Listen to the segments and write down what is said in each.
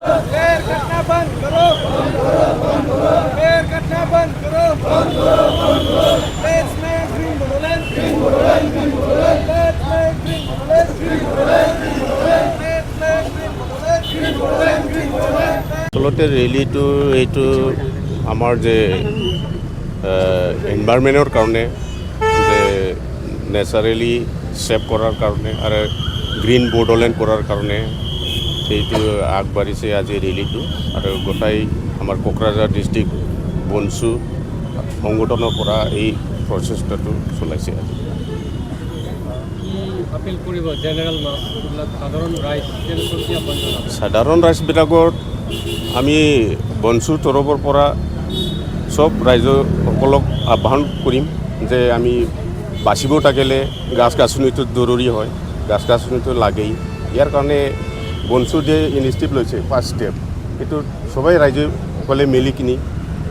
पेड़ कटना बंद करो, पेड़ कटना बंद करो, let's make green Bodoland, let's make green Bodoland. আচলতে ৰেলীটো এইটো আমাৰ যে এনভাইৰনমেণ্টৰ কাৰণে যে নেচাৰেলি ছেভ কৰাৰ কাৰণে আৰু গ্ৰীণ বৰ্ডৰলেণ্ড কৰাৰ কাৰণে সেইটো আগবাঢ়িছে আজি ৰেলীটো আৰু গোটাই আমাৰ কোকৰাঝাৰ ডিষ্ট্ৰিক্ট বনচু সংগঠনৰ পৰা এই প্ৰচেষ্টাটো চলাইছে আজি। সাধাৰণ ৰাইজবিলাকৰ আমি বনচুৰ তৰফৰ পৰা চব ৰাইজসকলক আহ্বান কৰিম যে আমি বাচিব থাকিলে গাছ গাছনিটো জৰুৰী হয়, গাছ গাছনিটো লাগেই। ইয়াৰ কাৰণে বনচু যে ইনিচিয়েটিভ লৈছে ফাৰ্ষ্ট ষ্টেপ, সেইটো সবাই ৰাইজসকলে মিলি কিনি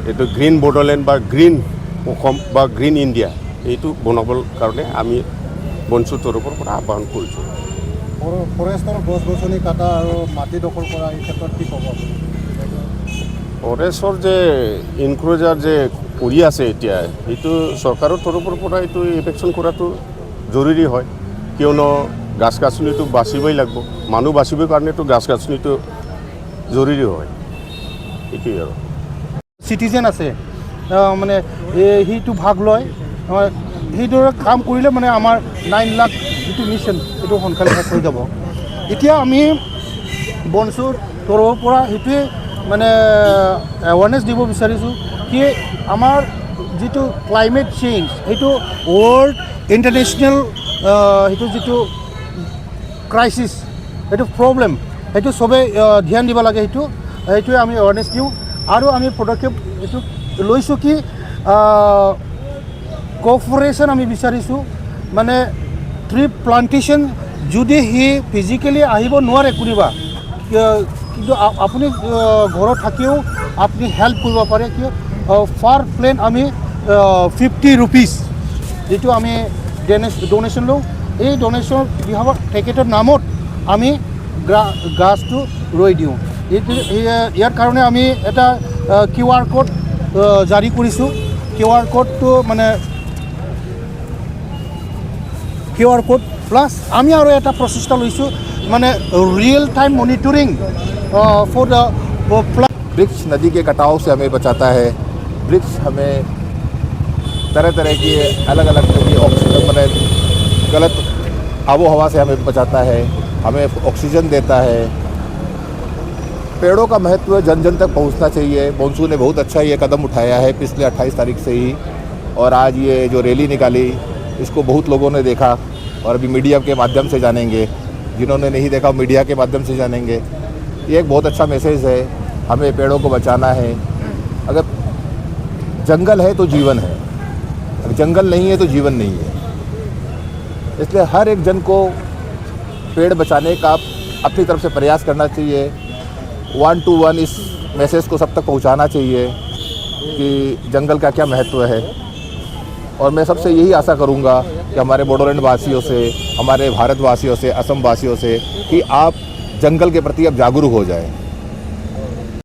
এইটো গ্ৰীণ বৰ্ডৰলেণ্ড বা গ্ৰীণ অসম বা গ্ৰীণ ইণ্ডিয়া এইটো বনাবৰ কাৰণে আমি বনচুৰ তৰফৰ পৰা আহ্বান কৰিছোঁ। ফৰেষ্টৰ গছ গছনি কাটা আৰু মাটি দখল কৰা এই ক্ষেত্ৰত কি ক'ব? ফৰেষ্টৰ যে ইনক্ল'জাৰ যে কৰি আছে এতিয়া সেইটো চৰকাৰৰ তৰফৰ পৰা এইটো ইফেকশ্যন কৰাটো জৰুৰী হয়, কিয়নো গাছ গাছনিটো বাচিবই লাগিব, মানুহ বাচিবৰ কাৰণেতো গাছ গাছনিটো জৰুৰী হয়। এইটোৱেই আৰু চিটিজেন আছে মানে সেইটো ভাগ লয়, সেইদৰে কাম কৰিলে মানে আমাৰ 9 লাখ যিটো মিছন সেইটো সোনকালে শেষ হৈ যাব। এতিয়া আমি বনচুৰ তৰফৰ পৰা সেইটোৱে মানে এৱাৰনেছ দিব বিচাৰিছোঁ কি আমাৰ যিটো ক্লাইমেট চেঞ্জ সেইটো ৱৰ্ল্ড ইণ্টাৰনেশ্যনেল সেইটো যিটো ক্ৰাইচিছ সেইটো প্ৰব্লেম সেইটো চবেই ধ্যান দিব লাগে, সেইটোৱে আমি এৱাৰনেছ দিওঁ। আৰু আমি পদক্ষেপ এইটো লৈছোঁ কি কোঅপাৰেশ্যন আমি বিচাৰিছোঁ, মানে ট্ৰি প্লাণ্টেশ্যন যদি সি ফিজিকেলি আহিব নোৱাৰে কোনোবা, কিন্তু আপুনি ঘৰত থাকিও আপুনি হেল্প কৰিব পাৰে। কিয় পাৰ প্লেন আমি 50 ৰুপিজ যিটো আমি ডনেশ্যন লওঁ, এই ডনেশ্যন বিভাগৰ তেখেতৰ নামত আমি গাছটো ৰুই দিওঁ। ইয়াৰ কাৰণে আমি এটা QR কোড জাৰি কৰিছোঁ। QR কোডটো মানে QR কোড প্লাছ আমি আৰু এটা প্ৰচেষ্টা লৈছোঁ মানে real time monitoring for the वृक्ष नदी के कटाव से हमें बचाता है। वृक्ष हमें तरह तरह की अलग अलग ऑक्सीजन मतलब गलत आबो हवा से हमें बचाता है, हमें ऑक्सीजन देता है। पेड़ों का महत्व जन जन तक पहुंचना चाहिए। बॉन्सू ने बहुत अच्छा ये कदम उठाया है पिछले 28 तारीख से ही, और आज ये जो रैली निकाली इसको बहुत लोगों ने देखा और अभी मीडिया के माध्यम से जानेंगे, जिन्होंने नहीं देखा मीडिया के माध्यम से जानेंगे। ये एक बहुत अच्छा मैसेज है, हमें पेड़ों को बचाना है। अगर जंगल है तो जीवन है, अगर जंगल नहीं है तो जीवन नहीं है। इसलिए हर एक जन को पेड़ बचाने का अपनी तरफ से प्रयास करना चाहिए। 1 to 1 इस मैसेज को सब तक पहुंचाना चाहिए कि जंगल का क्या महत्व है। और मैं सबसे यही आशा करूंगा कि हमारे बोडोलैंड वासियों से, हमारे भारतवासियों से, असम वासियों से कि आप जंगल के प्रति अब जागरूक हो जाएं।